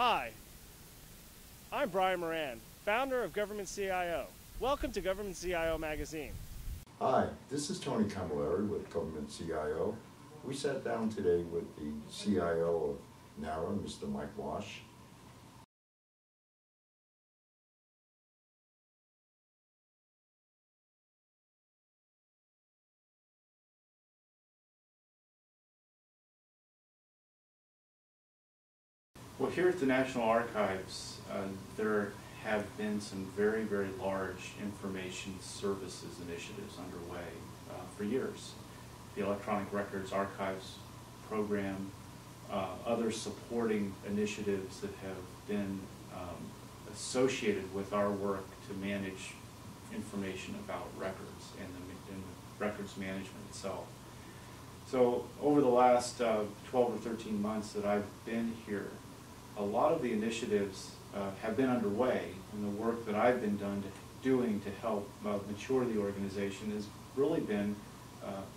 Hi, I'm Brian Moran, founder of Government CIO. Welcome to Government CIO Magazine. Hi, this is Tony Camilleri with Government CIO. We sat down today with the CIO of Nara, Mr. Mike Wash. Well, here at the National Archives, there have been some very, very large information services initiatives underway for years. The Electronic Records Archives program, other supporting initiatives that have been associated with our work to manage information about records and the records management itself. So over the last 12 or 13 months that I've been here, a lot of the initiatives have been underway, and the work that I've been doing to help mature the organization has really been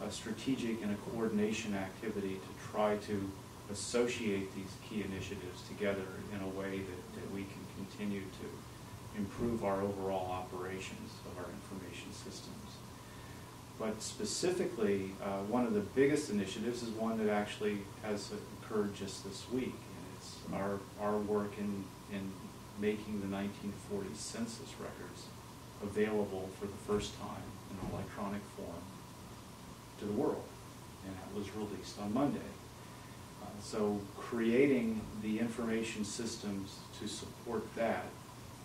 a strategic and a coordination activity to try to associate these key initiatives together in a way that we can continue to improve our overall operations of our information systems. But specifically, one of the biggest initiatives is one that actually has occurred just this week. Our work in making the 1940 census records available for the first time in electronic form to the world, and that was released on Monday. So creating the information systems to support that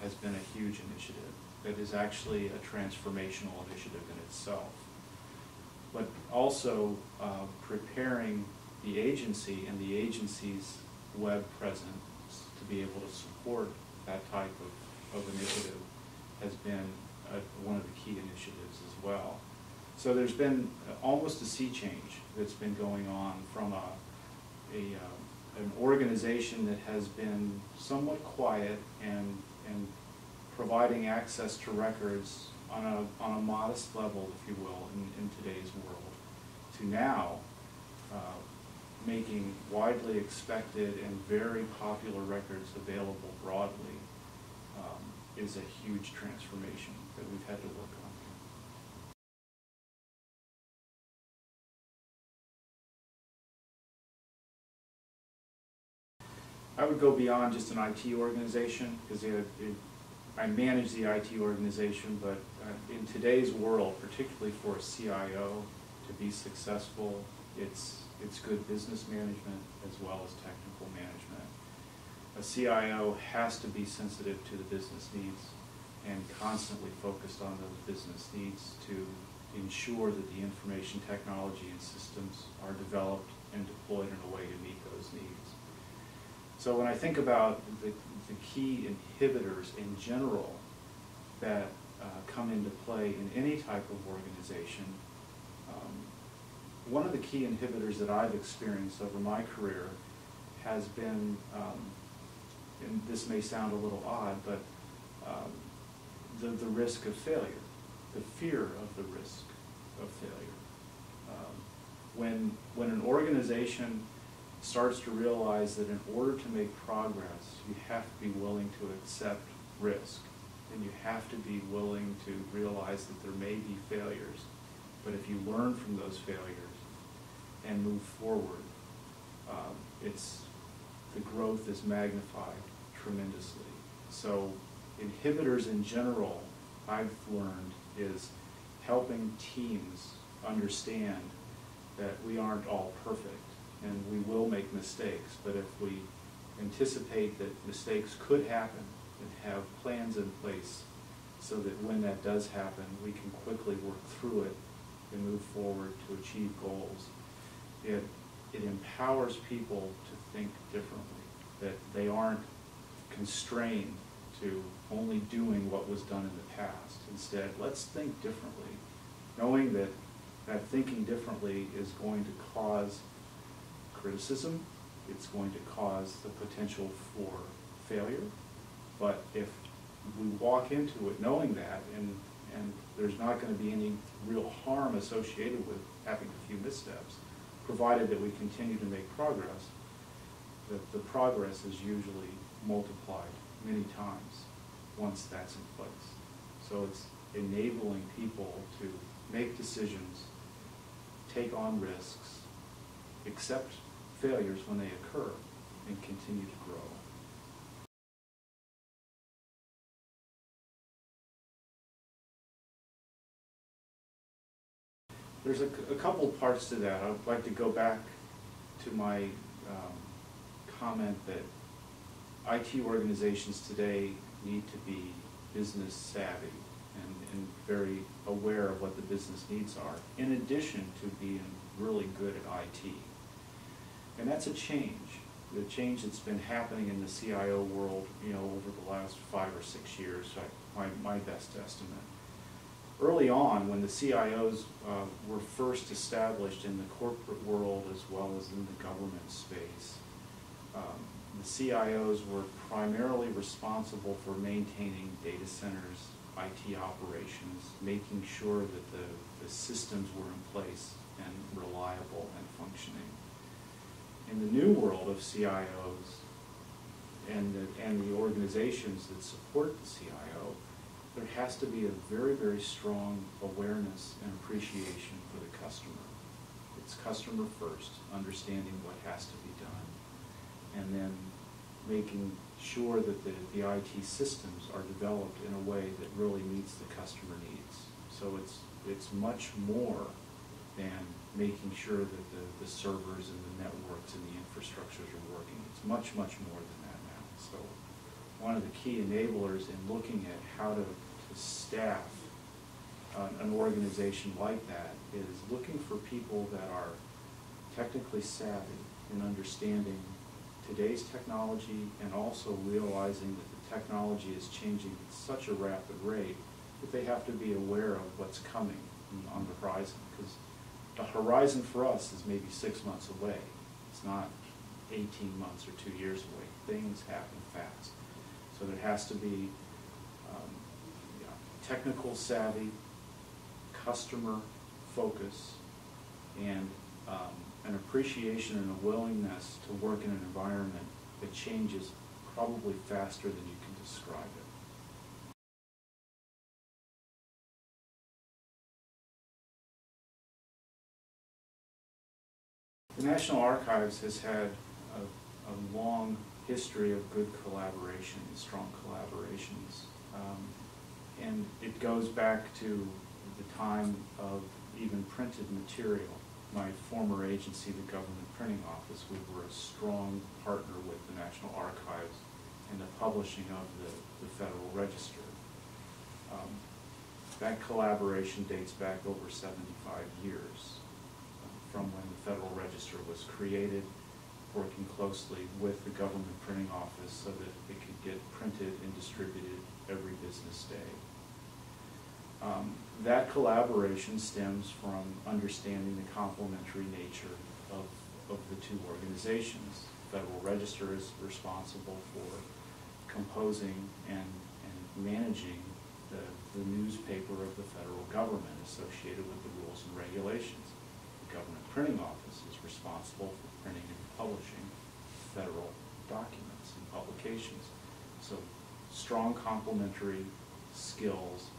has been a huge initiative. That is actually a transformational initiative in itself. But also preparing the agency and the agency's web presence to be able to support that type of initiative has been one of the key initiatives as well. So there's been almost a sea change that's been going on from an organization that has been somewhat quiet and providing access to records on a modest level, if you will, in today's world, to now making widely expected and very popular records available broadly is a huge transformation that we've had to work on. I would go beyond just an IT organization, because I manage the IT organization, but in today's world, particularly for a CIO to be successful, it's good business management as well as technical management. A CIO has to be sensitive to the business needs and constantly focused on those business needs to ensure that the information technology and systems are developed and deployed in a way to meet those needs. So when I think about the key inhibitors in general that come into play in any type of organization, one of the key inhibitors that I've experienced over my career has been, and this may sound a little odd, but the risk of failure, the fear of the risk of failure. When an organization starts to realize that in order to make progress, you have to be willing to accept risk, and you have to be willing to realize that there may be failures, but if you learn from those failures and move forward, the growth is magnified tremendously. So inhibitors in general, I've learned, is helping teams understand that we aren't all perfect and we will make mistakes, but if we anticipate that mistakes could happen and have plans in place so that when that does happen, we can quickly work through it and move forward to achieve goals. It empowers people to think differently, that they aren't constrained to only doing what was done in the past. Instead, let's think differently, knowing that thinking differently is going to cause criticism, it's going to cause the potential for failure, but if we walk into it knowing that, and there's not going to be any real harm associated with having a few missteps, provided that we continue to make progress, the progress is usually multiplied many times once that's in place. So it's enabling people to make decisions, take on risks, accept failures when they occur, and continue to grow. There's a couple parts to that. I'd like to go back to my comment that IT organizations today need to be business savvy and very aware of what the business needs are, in addition to being really good at IT. And that's a change. The change that's been happening in the CIO world, over the last 5 or 6 years, my best estimate. Early on, when the CIOs were first established in the corporate world as well as in the government space, the CIOs were primarily responsible for maintaining data centers, IT operations, making sure that the systems were in place and reliable and functioning. In the new world of CIOs and the organizations that support the CIO, there has to be a very, very strong awareness and appreciation for the customer. It's customer first, understanding what has to be done, and then making sure that the IT systems are developed in a way that really meets the customer needs. So it's much more than making sure that the servers and the networks and the infrastructures are working. It's much, much more than that now. So one of the key enablers in looking at how to staff an organization like that is looking for people that are technically savvy in understanding today's technology and also realizing that the technology is changing at such a rapid rate that they have to be aware of what's coming on the horizon. Because the horizon for us is maybe 6 months away. It's not 18 months or 2 years away. Things happen fast. So there has to be technical savvy, customer focus, and an appreciation and a willingness to work in an environment that changes probably faster than you can describe it. The National Archives has had a long history of good collaboration and strong collaborations. And it goes back to the time of even printed material. My former agency, the Government Printing Office, we were a strong partner with the National Archives in the publishing of the Federal Register. That collaboration dates back over 75 years from when the Federal Register was created, working closely with the Government Printing Office so that it could get printed and distributed every business day. That collaboration stems from understanding the complementary nature of the two organizations. The Federal Register is responsible for composing and managing the newspaper of the federal government associated with the rules and regulations. The Government Printing Office is responsible for printing and publishing federal documents and publications. So strong complementary skills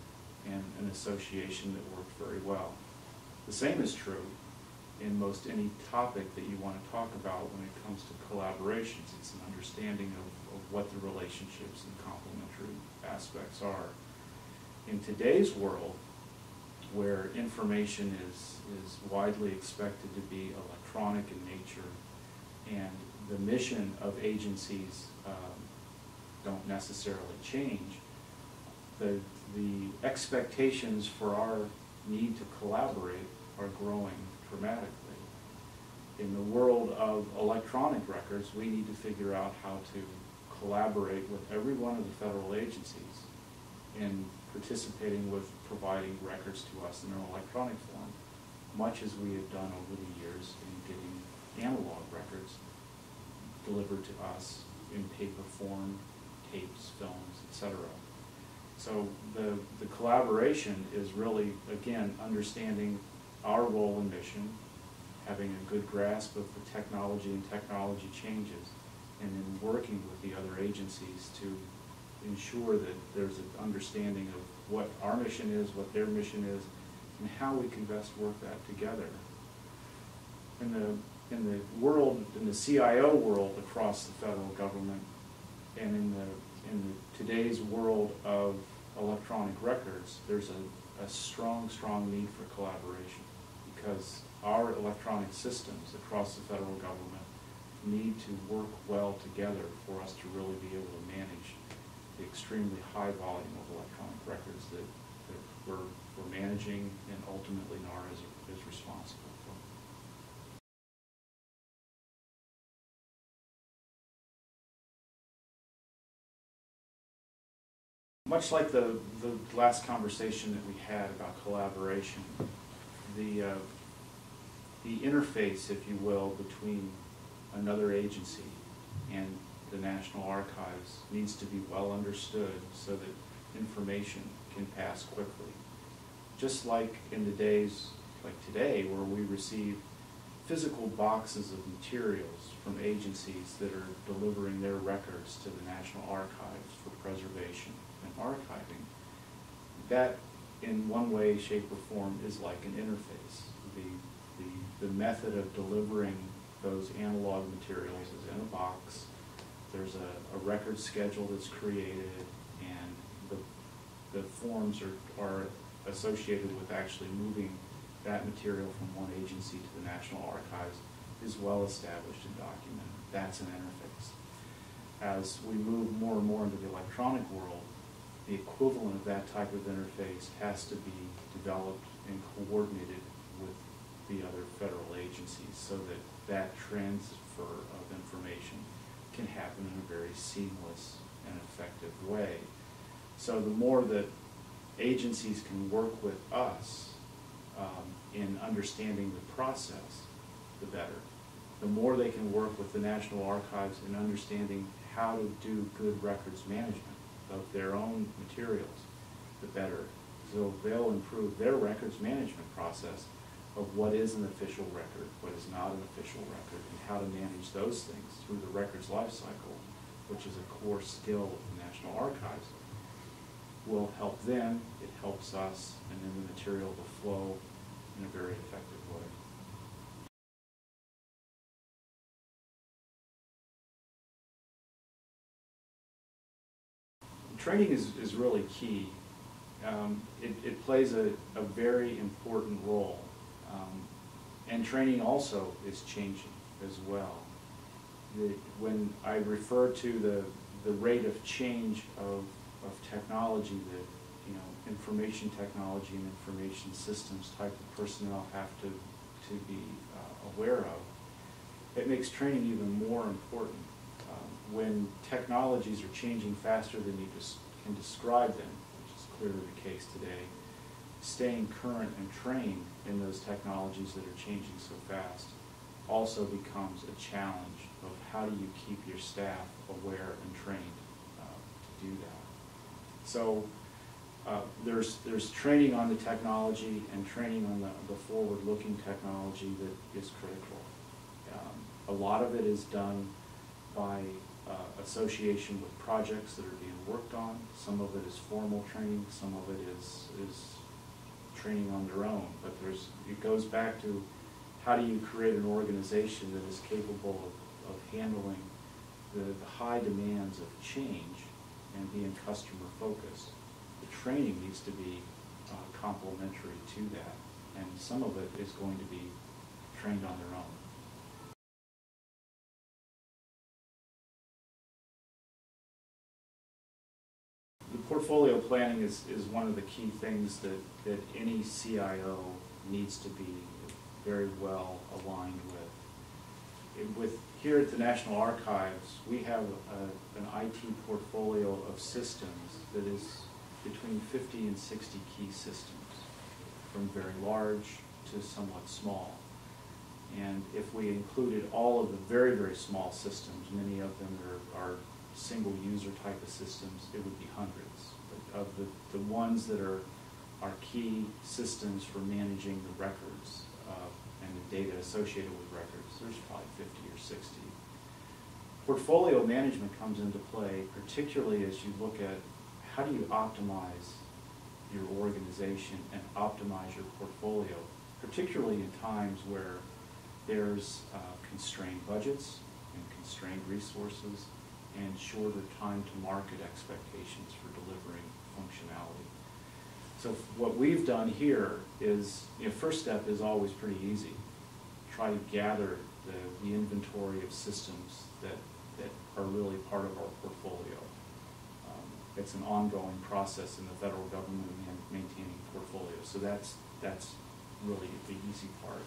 and an association that worked very well. The same is true in most any topic that you want to talk about when it comes to collaborations. It's an understanding of what the relationships and complementary aspects are. In today's world, where information is widely expected to be electronic in nature, and the mission of agencies don't necessarily change, the expectations for our need to collaborate are growing dramatically. In the world of electronic records, we need to figure out how to collaborate with every one of the federal agencies in participating with providing records to us in an electronic form, much as we have done over the years in getting analog records delivered to us in paper form, tapes, films, etc. So the collaboration is really, again, understanding our role and mission, having a good grasp of the technology and technology changes, and in working with the other agencies to ensure that there's an understanding of what our mission is, what their mission is, and how we can best work that together. In the world, in the CIO world across the federal government, and in today's world of electronic records, there's a strong need for collaboration, because our electronic systems across the federal government need to work well together for us to really be able to manage the extremely high volume of electronic records that we're managing, and ultimately Nara is responsible for. Much like the last conversation that we had about collaboration, the interface, if you will, between another agency and the National Archives needs to be well understood so that information can pass quickly. Just like in the days like today, where we receive physical boxes of materials from agencies that are delivering their records to the National Archives for preservation and archiving, that in one way, shape, or form is like an interface. The method of delivering those analog materials is in a box. There's a record schedule that's created, and the forms are associated with actually moving that material from one agency to the National Archives is well established and documented. That's an interface. As we move more and more into the electronic world, the equivalent of that type of interface has to be developed and coordinated with the other federal agencies so that that transfer of information can happen in a very seamless and effective way. So the more that agencies can work with us in understanding the process, the better. The more they can work with the National Archives in understanding how to do good records management of their own materials, the better. So they'll improve their records management process of what is an official record, what is not an official record, and how to manage those things through the records life cycle, which is a core skill of the National Archives, will help them, it helps us, and then the material will flow in a very effective way. Training is really key. It plays a very important role. And training also is changing as well. When I refer to the rate of change of technology that, you know, information technology and information systems type of personnel have to be aware of, it makes training even more important. When technologies are changing faster than you can describe them, which is clearly the case today, staying current and trained in those technologies that are changing so fast also becomes a challenge of how do you keep your staff aware and trained to do that. So there's training on the technology and training on the forward-looking technology that is critical. A lot of it is done by association with projects that are being worked on. Some of it is formal training, some of it is training on their own. But it goes back to how do you create an organization that is capable of handling the high demands of change and being customer focused. The training needs to be complementary to that, and some of it is going to be trained on their own. The portfolio planning is one of the key things that any CIO needs to be very well aligned with. Here at the National Archives, we have an IT portfolio of systems that is between 50 and 60 key systems, from very large to somewhat small. And if we included all of the very, very small systems, many of them are single user type of systems, it would be hundreds. But of the ones that are key systems for managing the records and the data associated with records, there's probably 50 or 60. Portfolio management comes into play, particularly as you look at how do you optimize your organization and optimize your portfolio, particularly in times where there's constrained budgets and constrained resources and shorter time to market expectations for delivering functionality. So what we've done here is, first step is always pretty easy. Try to gather the inventory of systems that are really part of our portfolio. It's an ongoing process in the federal government of maintaining portfolios, so that's really the easy part.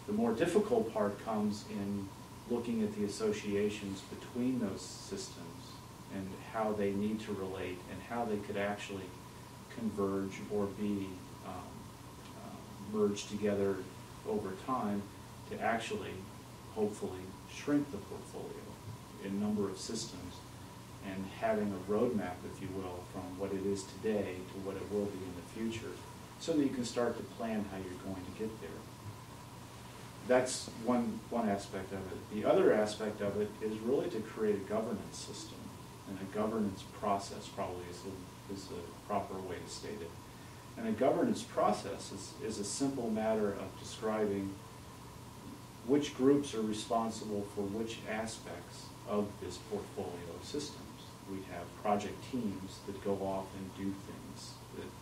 The more difficult part comes in looking at the associations between those systems and how they need to relate and how they could actually converge or be merged together over time to actually, hopefully, shrink the portfolio in number of systems and having a roadmap, if you will, from what it is today to what it will be in the future, so that you can start to plan how you're going to get there. That's one aspect of it. The other aspect of it is really to create a governance system, and a governance process probably is a proper way to state it. And a governance process is a simple matter of describing which groups are responsible for which aspects of this portfolio of systems. We have project teams that go off and do things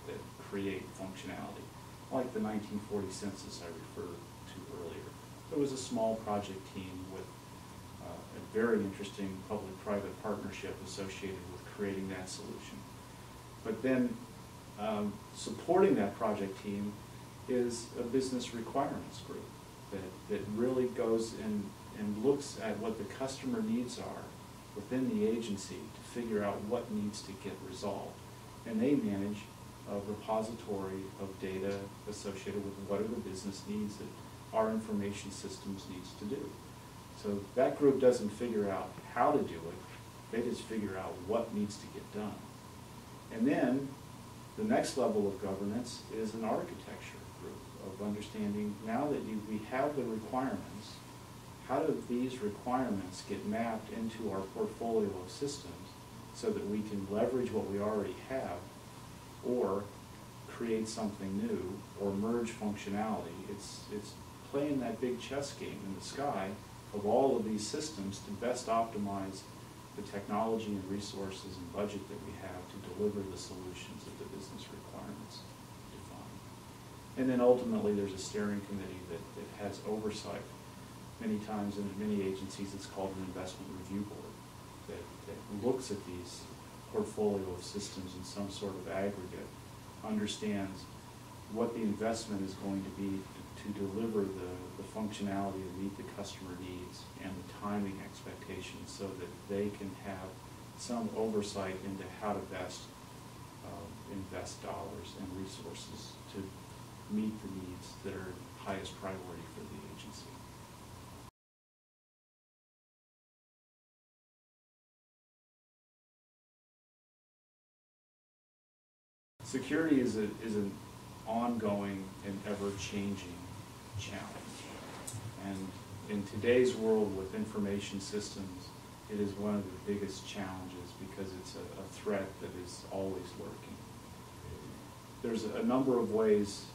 that create functionality, like the 1940 census I referred to earlier. There was a small project team with a very interesting public-private partnership associated with creating that solution. But then supporting that project team is a business requirements group that really goes and looks at what the customer needs are within the agency to figure out what needs to get resolved. And they manage a repository of data associated with what are the business needs that our information systems needs to do. So that group doesn't figure out how to do it, they just figure out what needs to get done. And then the next level of governance is an architecture group of understanding, now that we have the requirements, how do these requirements get mapped into our portfolio of systems so that we can leverage what we already have or create something new or merge functionality. It's playing that big chess game in the sky of all of these systems to best optimize the technology and resources and budget that we have to deliver the solutions that the business requirements define. And then ultimately there's a steering committee that has oversight. Many times in many agencies it's called an investment review board that looks at these portfolio of systems in some sort of aggregate, understands what the investment is going to be to deliver the functionality to meet the customer needs and the timing expectations so that they can have some oversight into how to best invest dollars and resources to meet the needs that are highest priority for the agency. Security is an ongoing and ever-changing challenge. And in today's world with information systems, it is one of the biggest challenges because it's a threat that is always lurking. There's a number of ways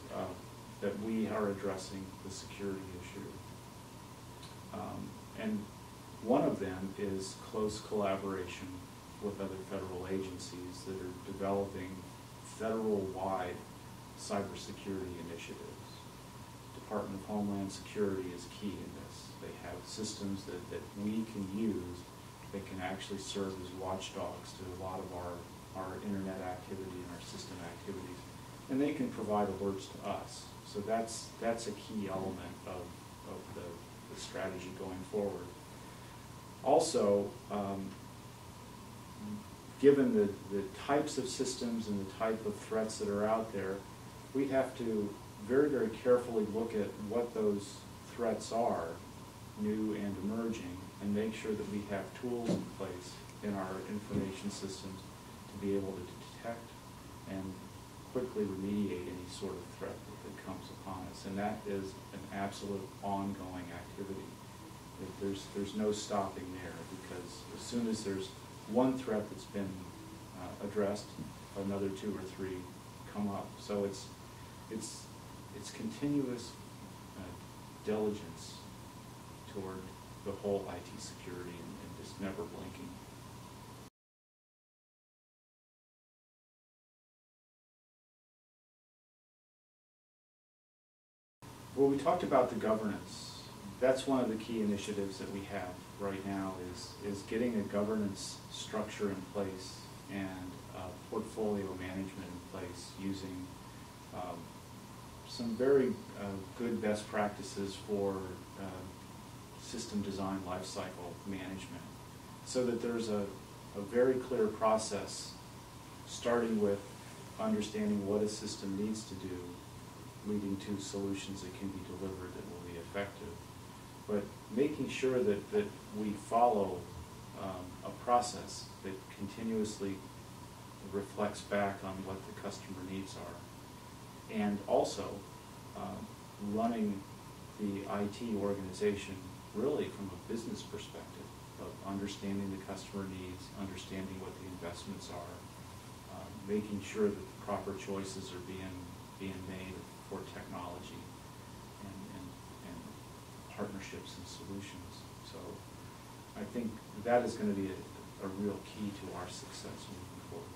that we are addressing the security issue. And one of them is close collaboration with other federal agencies that are developing federal-wide cybersecurity initiatives. Department of Homeland Security is key in this. They have systems that we can use that can actually serve as watchdogs to a lot of our internet activity and our system activities. And they can provide alerts to us. So that's a key element of the strategy going forward. Also, given the types of systems and the type of threats that are out there, we have to very, very carefully look at what those threats are, new and emerging, and make sure that we have tools in place in our information systems to be able to detect and quickly remediate any sort of threat that comes upon us. And that is an absolute ongoing activity. There's no stopping there, because as soon as there's one threat that's been addressed, another 2 or 3 come up. So it's continuous diligence toward the whole IT security and just never blinking. Well, we talked about the governance. That's one of the key initiatives that we have right now is getting a governance structure in place and portfolio management in place using some very good best practices for system design lifecycle management, so that there's a very clear process starting with understanding what a system needs to do, leading to solutions that can be delivered that will be effective. But making sure that we follow a process that continuously reflects back on what the customer needs are. And also running the IT organization really from a business perspective of understanding the customer needs, understanding what the investments are, making sure that the proper choices are being made for technology and partnerships and solutions. So I think that is going to be a real key to our success moving forward.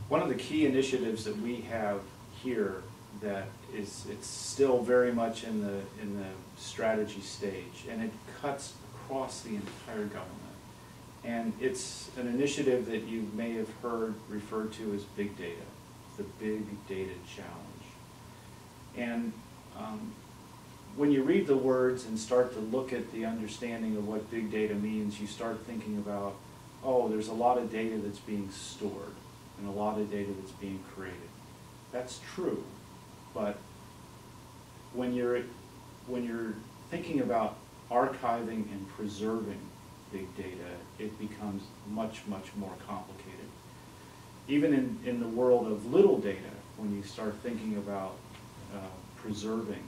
One of the key initiatives that we have here that it's still very much in the strategy stage, and it cuts across the entire government. And it's an initiative that you may have heard referred to as big data, the big data challenge. And when you read the words and start to look at the understanding of what big data means, you start thinking about, oh, there's a lot of data that's being stored and a lot of data that's being created. That's true, but when you're thinking about archiving and preserving big data, it becomes much, much more complicated. Even in the world of little data, when you start thinking about preserving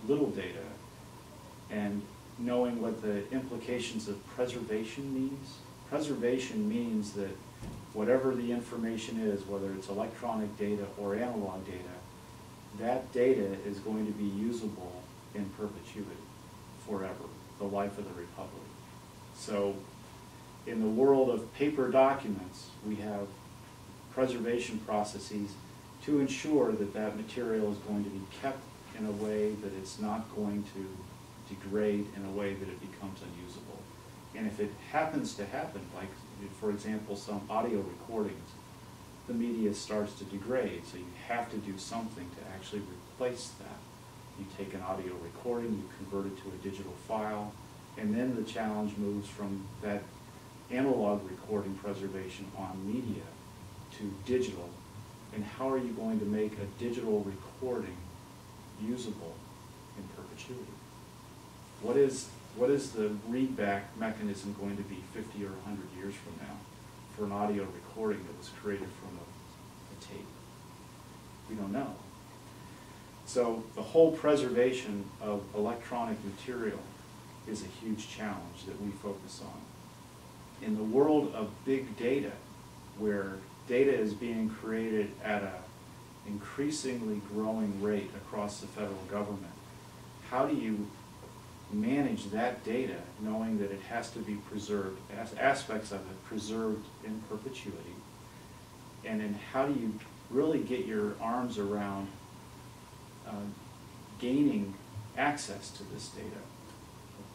little data and knowing what the implications of preservation means. Preservation means that whatever the information is, whether it's electronic data or analog data, that data is going to be usable in perpetuity, forever, the life of the Republic. So in the world of paper documents, we have preservation processes to ensure that that material is going to be kept in a way that it's not going to degrade in a way that it becomes unusable. And if it happens to happen, like for example some audio recordings, the media starts to degrade, so you have to do something to actually replace that. You take an audio recording, you convert it to a digital file, and then the challenge moves from that analog recording preservation on media to digital. And how are you going to make a digital recording usable in perpetuity? What is the readback mechanism going to be 50 or 100 years from now for an audio recording that was created from a tape? We don't know. So the whole preservation of electronic material is a huge challenge that we focus on. In the world of big data, where data is being created at an increasingly growing rate across the federal government, how do you manage that data knowing that it has to be preserved, aspects of it preserved in perpetuity, and then how do you really get your arms around gaining access to this data?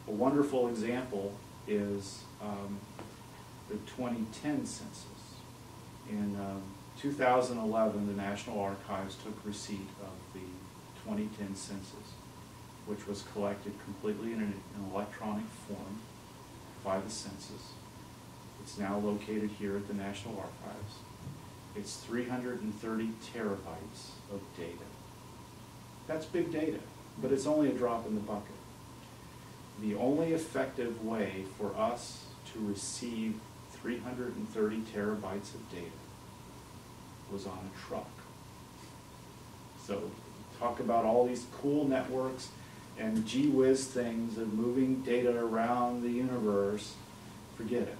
A wonderful example is the 2010 census. In 2011, the National Archives took receipt of the 2010 census, which was collected completely in an electronic form by the census. It's now located here at the National Archives. It's 330 terabytes of data. That's big data, but it's only a drop in the bucket. The only effective way for us to receive 330 terabytes of data was on a truck. So talk about all these cool networks and gee whiz things of moving data around the universe, forget it.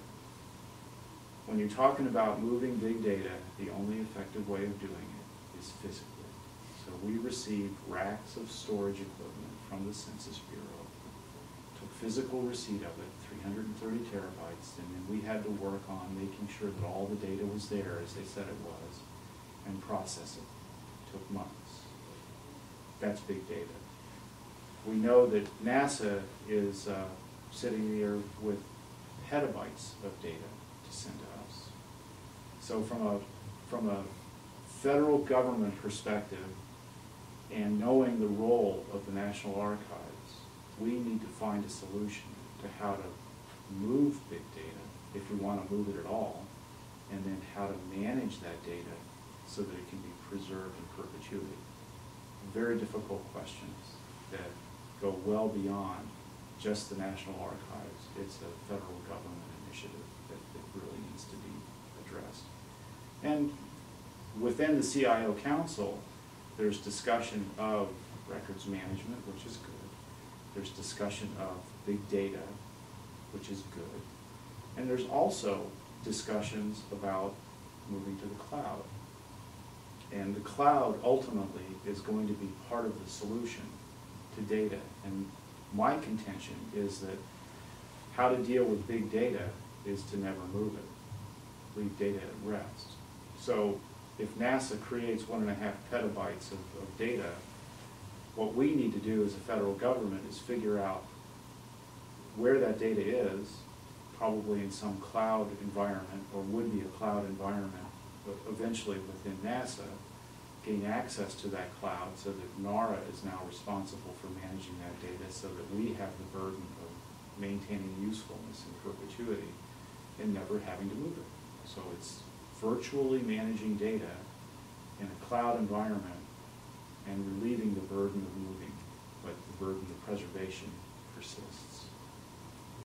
When you're talking about moving big data, the only effective way of doing it is physically. So we received racks of storage equipment from the Census Bureau, took physical receipt of it, 330 terabytes, and then we had to work on making sure that all the data was there as they said it was, and process it. Took months. That's big data. We know that NASA is sitting there with petabytes of data to send to us. So from a federal government perspective, and knowing the role of the National Archives, we need to find a solution to how to move big data, if we want to move it at all, and then how to manage that data so that it can be preserved in perpetuity. Very difficult questions that go well beyond just the National Archives. It's a federal government initiative that really needs to be addressed. And within the CIO Council, there's discussion of records management, which is good. There's discussion of big data, which is good. And there's also discussions about moving to the cloud. And the cloud ultimately is going to be part of the solution to data. And my contention is that how to deal with big data is to never move it. Leave data at rest. So if NASA creates 1.5 petabytes of data, what we need to do as a federal government is figure out where that data is, probably in some cloud environment, or would be a cloud environment, but eventually within NASA, gain access to that cloud so that Nara is now responsible for managing that data so that we have the burden of maintaining usefulness in perpetuity and never having to move it. So it's virtually managing data in a cloud environment and relieving the burden of moving, but the burden of preservation persists.